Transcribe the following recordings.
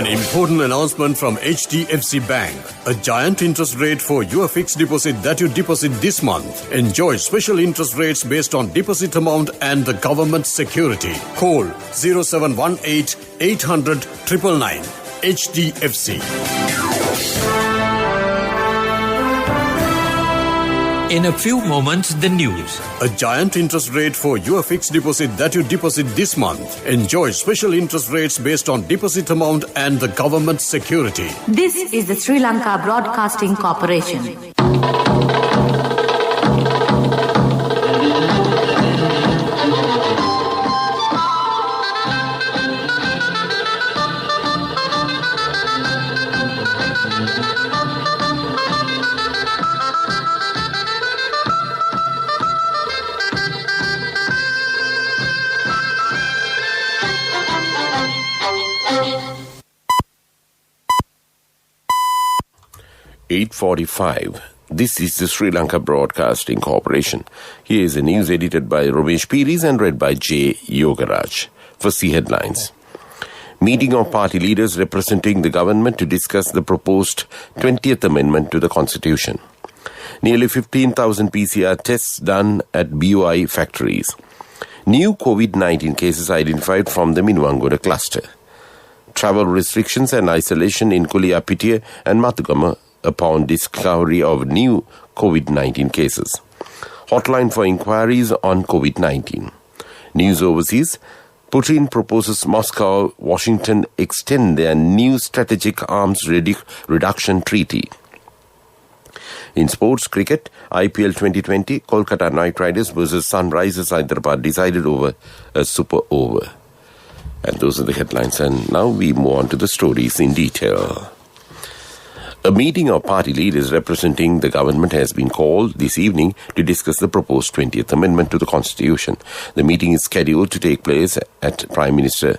An important announcement from HDFC Bank. A giant interest rate for your fixed deposit that you deposit this month. Enjoy special interest rates based on deposit amount and the government security. Call 0718 800 999. HDFC. In a few moments, the news. A giant interest rate for your fixed deposit that you deposit this month. Enjoy special interest rates based on deposit amount and the government security. This is the Sri Lanka Broadcasting Corporation. (8:45). This is the Sri Lanka Broadcasting Corporation. Here is the news edited by Ramesh Piris and read by J. Yogaraj. First, the headlines. Meeting of party leaders representing the government to discuss the proposed 20th Amendment to the Constitution. Nearly 15,000 PCR tests done at BOI factories. New COVID-19 cases identified from the Minuangura cluster. Travel restrictions and isolation in Kuliyapitiya and Matugama upon discovery of new COVID-19 cases. Hotline for inquiries on COVID-19. News overseas. Putin proposes Moscow, Washington extend their new strategic arms reduction treaty. In sports cricket, IPL 2020, Kolkata Knight Riders versus Sunrisers Hyderabad decided over a super over. And those are the headlines. And now we move on to the stories in detail. A meeting of party leaders representing the government has been called this evening to discuss the proposed 20th Amendment to the Constitution. The meeting is scheduled to take place at Prime Minister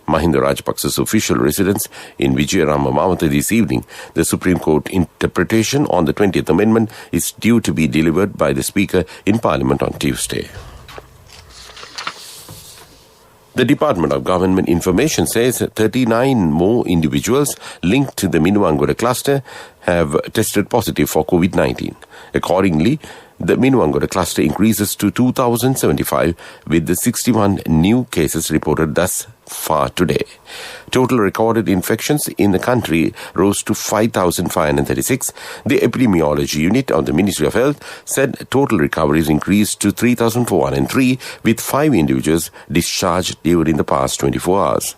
Mahinda Rajapaksa's official residence in Vijayarama Mawatha this evening. The Supreme Court interpretation on the 20th Amendment is due to be delivered by the Speaker in Parliament on Tuesday. The Department of Government Information says 39 more individuals linked to the Minuangura cluster have tested positive for COVID-19. Accordingly, the Minuangura cluster increases to 2,075 with the 61 new cases reported thus far today. Total recorded infections in the country rose to 5,536. The Epidemiology Unit of the Ministry of Health said total recoveries increased to 3,403 with 5 individuals discharged during the past 24 hours.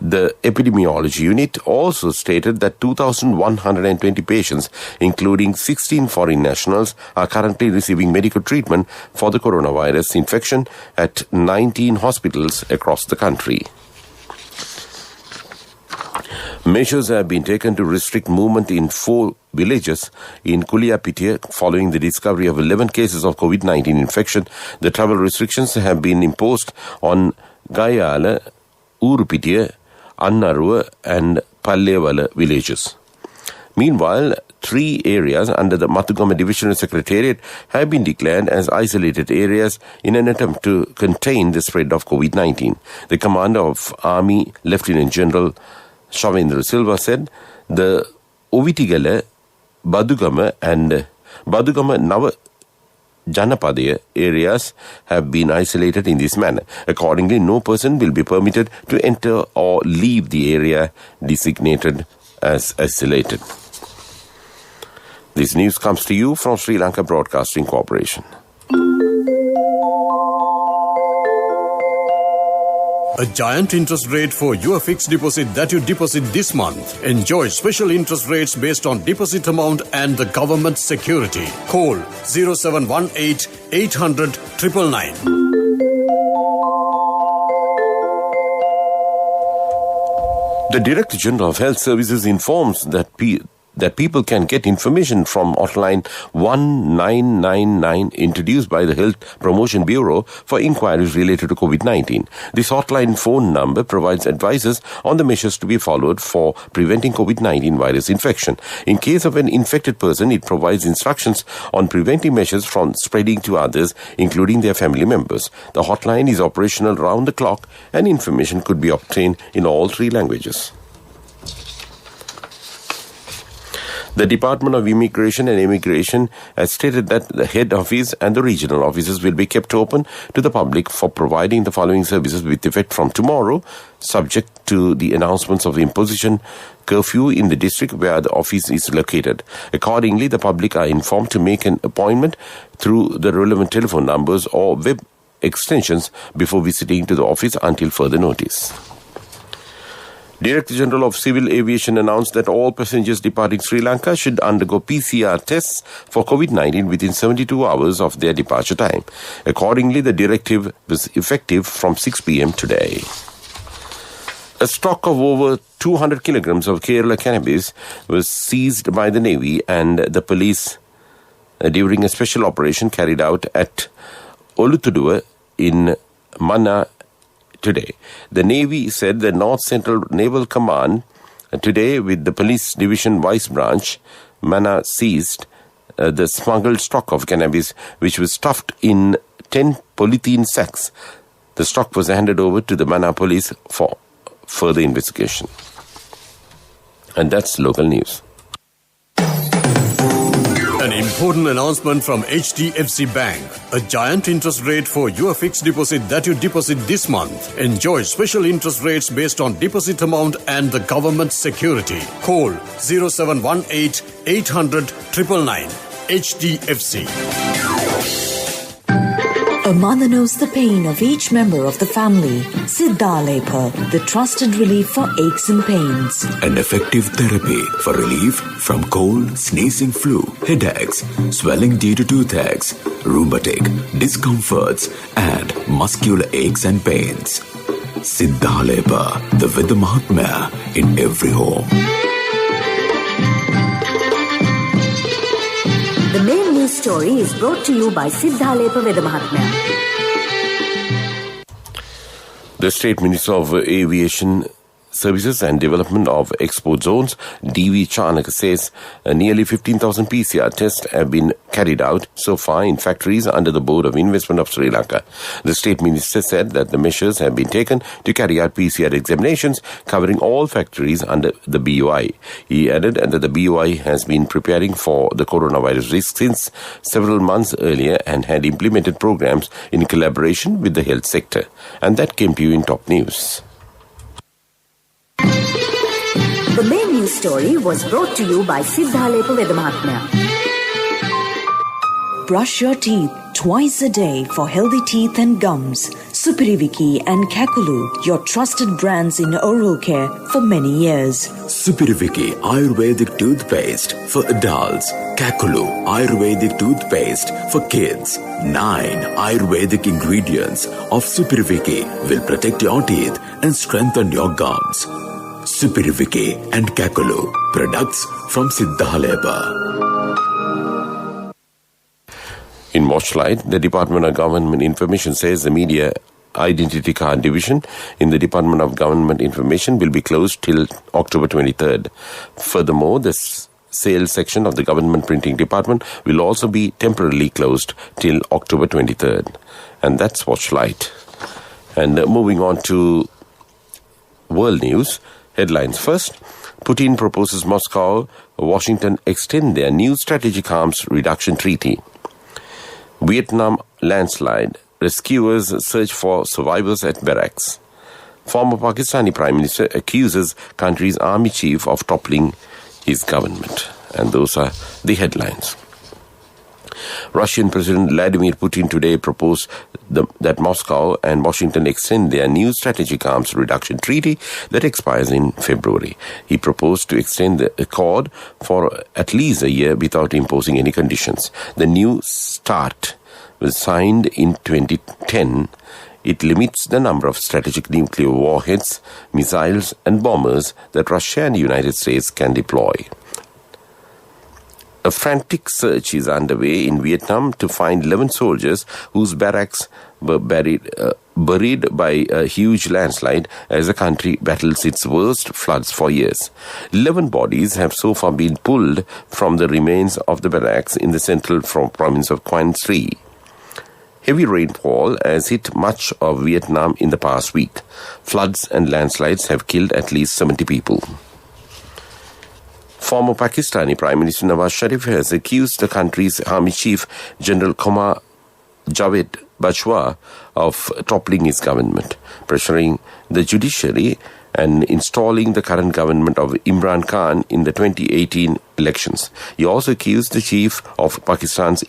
The Epidemiology Unit also stated that 2,120 patients, including 16 foreign nationals, are currently receiving medical treatment for the coronavirus infection at 19 hospitals across the country. Measures have been taken to restrict movement in 4 villages in Kuliyapitiya following the discovery of 11 cases of COVID-19 infection. The travel restrictions have been imposed on Gayala, Urupitiya, Annaruwa and Pallevala villages. Meanwhile, 3 areas under the Matugama Divisional Secretariat have been declared as isolated areas in an attempt to contain the spread of COVID-19. The Commander of Army, Lieutenant General Shavendra Silva, said the Ovitigala, Badugama and Badugama Nava Janapadaya areas have been isolated in this manner. Accordingly, no person will be permitted to enter or leave the area designated as isolated. This news comes to you from Sri Lanka Broadcasting Corporation. A giant interest rate for your fixed deposit that you deposit this month. Enjoy special interest rates based on deposit amount and the government security. Call 0718 800 999. The Director General of Health Services informs that people can get information from hotline 1999 introduced by the Health Promotion Bureau for inquiries related to COVID-19. This hotline phone number provides advices on the measures to be followed for preventing COVID-19 virus infection. In case of an infected person, it provides instructions on preventing measures from spreading to others, including their family members. The hotline is operational round the clock and information could be obtained in all 3 languages. The Department of Immigration and Immigration has stated that the head office and the regional offices will be kept open to the public for providing the following services with effect from tomorrow, subject to the announcements of the imposition curfew in the district where the office is located. Accordingly, the public are informed to make an appointment through the relevant telephone numbers or web extensions before visiting to the office until further notice. Director General of Civil Aviation announced that all passengers departing Sri Lanka should undergo PCR tests for COVID-19 within 72 hours of their departure time. Accordingly, the directive was effective from 6 p.m. today. A stock of over 200 kilograms of Kerala cannabis was seized by the Navy and the police during a special operation carried out at Olutuduwa in Manna today. The Navy said the North Central Naval Command today with the Police Division Vice Branch, Manna seized the smuggled stock of cannabis which was stuffed in 10 polythene sacks. The stock was handed over to the Manna police for further investigation. And that's local news. An important announcement from HDFC Bank. A giant interest rate for your fixed deposit that you deposit this month. Enjoy special interest rates based on deposit amount and the government security. Call 0718 800 999. HDFC. A mother knows the pain of each member of the family. Siddha Lepa, the trusted relief for aches and pains. An effective therapy for relief from cold, sneezing, flu, headaches, swelling due to toothaches, rheumatic, discomforts, and muscular aches and pains. Siddha Lepa, the Vedha Mahatmya in every home. The main news story is brought to you by Siddha Lepa Vedha Mahatmya. The State Minister of Aviation Services and Development of Export Zones, D.V. Chanak, says nearly 15,000 PCR tests have been carried out so far in factories under the Board of Investment of Sri Lanka. The State Minister said that the measures have been taken to carry out PCR examinations covering all factories under the BOI. He added that the BOI has been preparing for the coronavirus risk since several months earlier and had implemented programs in collaboration with the health sector. And that came to you in top news. The main news story was brought to you by Siddha Lepa Vedha Mahatmya. Brush your teeth twice a day for healthy teeth and gums. Supiriviki and Kakulu, your trusted brands in oral care for many years. Supiriviki Ayurvedic toothpaste for adults. Kakulu Ayurvedic toothpaste for kids. 9 Ayurvedic ingredients of Supiriviki will protect your teeth and strengthen your gums. Supiriviki and Kakulu, products from Siddha Lepa. In Watchlight, the Department of Government Information says the Media Identity Card Division in the Department of Government Information will be closed till October 23rd. Furthermore, the sales section of the Government Printing Department will also be temporarily closed till October 23rd. And that's Watchlight. And moving on to world news. Headlines first. Putin proposes Moscow, Washington extend their new strategic arms reduction treaty. Vietnam landslide. Rescuers search for survivors at barracks. Former Pakistani Prime Minister accuses country's army chief of toppling his government. And those are the headlines. Russian President Vladimir Putin today proposed that Moscow and Washington extend their new strategic arms reduction treaty that expires in February. He proposed to extend the accord for at least a year without imposing any conditions. The new START was signed in 2010. It limits the number of strategic nuclear warheads, missiles and bombers that Russia and the United States can deploy. A frantic search is underway in Vietnam to find 11 soldiers whose barracks were buried by a huge landslide as the country battles its worst floods for years. 11 bodies have so far been pulled from the remains of the barracks in the central province of Quang Tri. Heavy rainfall has hit much of Vietnam in the past week. Floods and landslides have killed at least 70 people. Former Pakistani Prime Minister Nawaz Sharif has accused the country's Army Chief General Qamar Javed Bajwa of toppling his government, pressuring the judiciary and installing the current government of Imran Khan in the 2018 elections. He also accused the chief of Pakistan's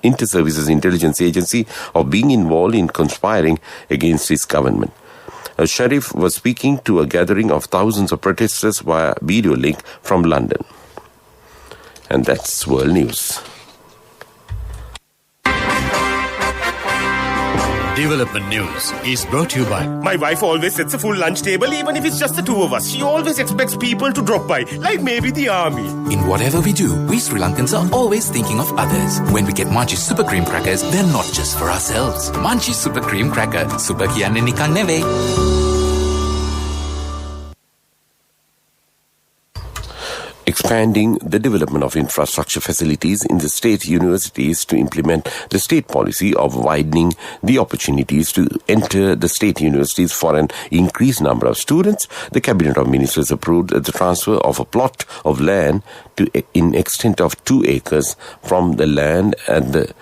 Inter-Services Intelligence Agency of being involved in conspiring against his government. Sharif was speaking to a gathering of thousands of protesters via video link from London. And that's World News. Development News is brought to you by... My wife always sets a full lunch table even if it's just the two of us. She always expects people to drop by, like maybe the army. In whatever we do, we Sri Lankans are always thinking of others. When we get Munchie Super Cream Crackers, they're not just for ourselves. Munchie Super Cream Cracker. Super kiyanne nikan නෙවෙයි. Expanding the development of infrastructure facilities in the state universities to implement the state policy of widening the opportunities to enter the state universities for an increased number of students, the Cabinet of Ministers approved the transfer of a plot of land in extent of 2 acres from the land at the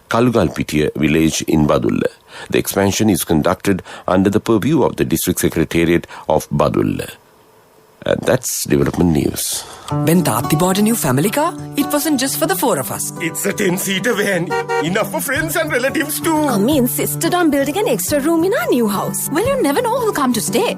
Kalugalpitiya village in Badulla. The expansion is conducted under the purview of the District Secretariat of Badulla. And that's development news. When Tati bought a new family car, it wasn't just for the 4 of us. It's a 10-seater van. Enough for friends and relatives too. Mummy insisted on building an extra room in our new house. Well, you never know who'll come to stay.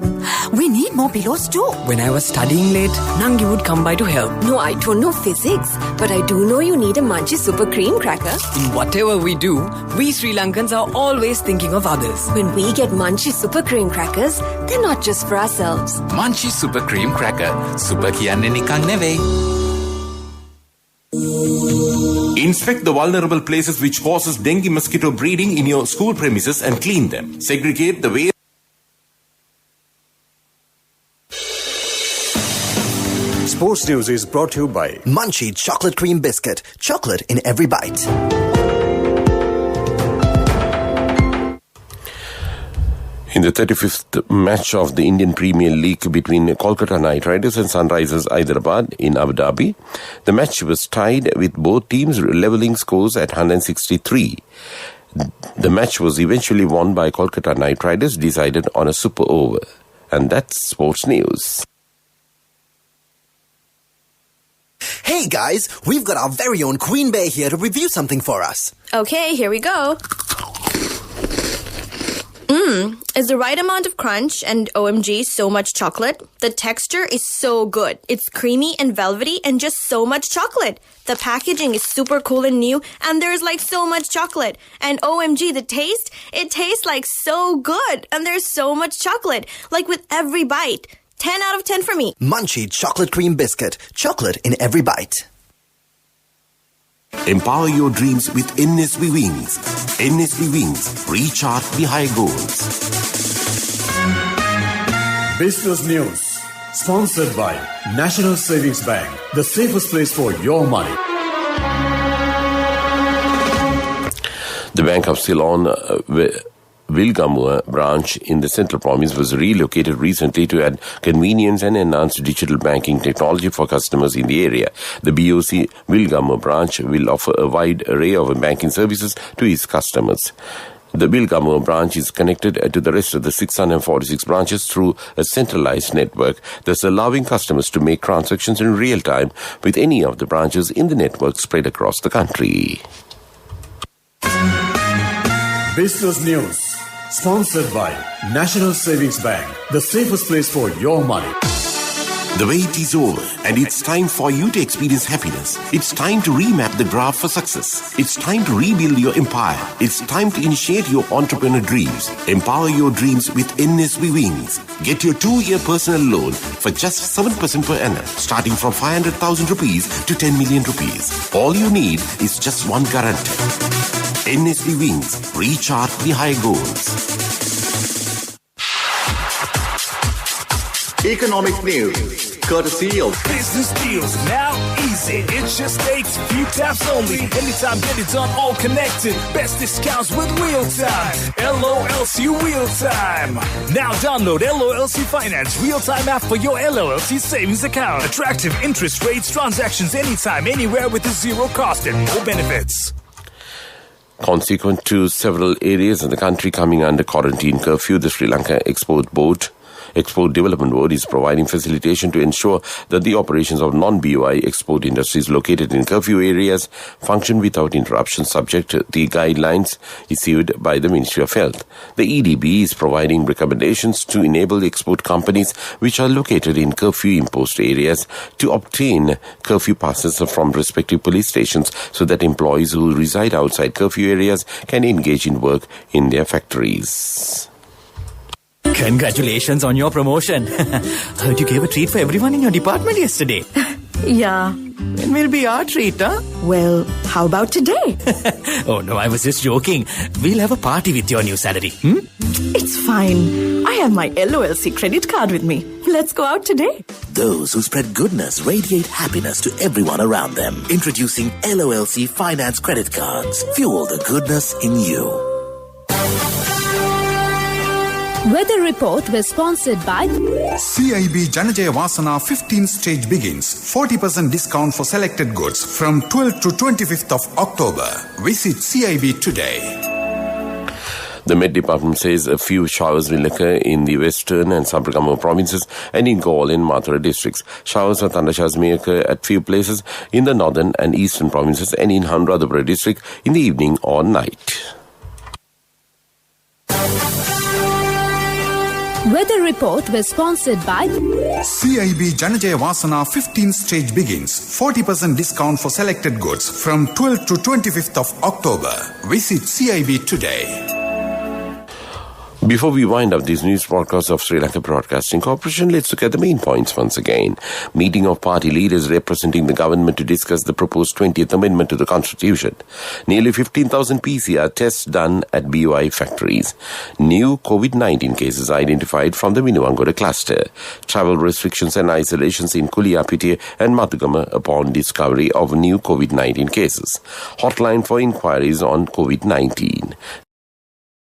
We need more pillows too. When I was studying late, Nangi would come by to help. No, I don't know physics, but I do know you need a Munchie Super Cream Cracker. In whatever we do, we Sri Lankans are always thinking of others. When we get Munchie Super Cream Crackers, they're not just for ourselves. Munchie Super Cream Cracker. Super kiyanne nikan නෙවෙයි. Inspect the vulnerable places which causes dengue mosquito breeding in your school premises and clean them. Segregate the waste. Sports News is brought to you by Munchie Chocolate Cream Biscuit. Chocolate in every bite. In the 35th match of the Indian Premier League between Kolkata Knight Riders and Sunrisers Hyderabad in Abu Dhabi, the match was tied with both teams levelling scores at 163. The match was eventually won by Kolkata Knight Riders, decided on a super over. And that's sports news. Hey guys, we've got our very own Queen Bee here to review something for us. Okay, here we go. It's the right amount of crunch and OMG, so much chocolate. The texture is so good. It's creamy and velvety and just so much chocolate. The packaging is super cool and new and there's like so much chocolate. And OMG, the taste, it tastes like so good and there's so much chocolate. Like with every bite. 10 out of 10 for me. Munchie Chocolate Cream Biscuit. Chocolate in every bite. Empower your dreams with NSB Wings. NSB Wings. Reach out the high goals. Business News, sponsored by National Savings Bank, the safest place for your money. The Bank of Ceylon Vilgamur branch in the Central Province was relocated recently to add convenience and enhance digital banking technology for customers in the area. The BOC Vilgamur branch will offer a wide array of banking services to its customers. The Vilgamur branch is connected to the rest of the 646 branches through a centralized network, thus allowing customers to make transactions in real time with any of the branches in the network spread across the country. Business News, sponsored by National Savings Bank, the safest place for your money. The wait is over and it's time for you to experience happiness. It's time to remap the graph for success. It's time to rebuild your empire. It's time to initiate your entrepreneur dreams. Empower your dreams with NSB Wings. Get your 2-year personal loan for just 7% per annum, starting from 500,000 rupees to 10 million rupees. All you need is just one guarantee. NSB Wings. Reach out the high goals. Economic news, courtesy of Business Deals, now easy. It just takes few taps only. Anytime, get it done, all connected. Best discounts with real time. LOLC Real Time. Now download LOLC Finance Real Time app for your LOLC savings account. Attractive interest rates, transactions anytime, anywhere with a zero cost and more benefits. Consequent to several areas in the country coming under quarantine curfew, the Sri Lanka Export Development Board is providing facilitation to ensure that the operations of non-BOI export industries located in curfew areas function without interruption subject to the guidelines issued by the Ministry of Health. The EDB is providing recommendations to enable export companies which are located in curfew-imposed areas to obtain curfew passes from respective police stations so that employees who reside outside curfew areas can engage in work in their factories. Congratulations on your promotion. Heard you gave a treat for everyone in your department yesterday. Yeah. When will be our treat, huh? Well, how about today? Oh no, I was just joking. We'll have a party with your new salary. It's fine. I have my LOLC credit card with me. Let's go out today. Those who spread goodness radiate happiness to everyone around them. Introducing LOLC Finance Credit Cards. Fuel the goodness in you. Weather report was sponsored by CIB Janajaya Vasana 15th stage begins. 40% discount for selected goods from 12th to 25th of October. Visit CIB today. The Met Department says a few showers will occur in the western and Sabaragamuwa provinces and in Galle and Mathura districts. Showers or thundershowers may occur at few places in the northern and eastern provinces and in Anuradhapura district in the evening or night. Weather report was sponsored by CIB Janajaya Vasana 15th stage begins. 40% discount for selected goods from 12th to 25th of October. Visit CIB today. Before we wind up this news broadcast of Sri Lanka Broadcasting Corporation, let's look at the main points once again. Meeting of party leaders representing the government to discuss the proposed 20th Amendment to the Constitution. Nearly 15,000 PCR tests done at BOI factories. New COVID-19 cases identified from the Minuwangoda cluster. Travel restrictions and isolations in Kuliyapitiya and Mathugama upon discovery of new COVID-19 cases. Hotline for inquiries on COVID-19.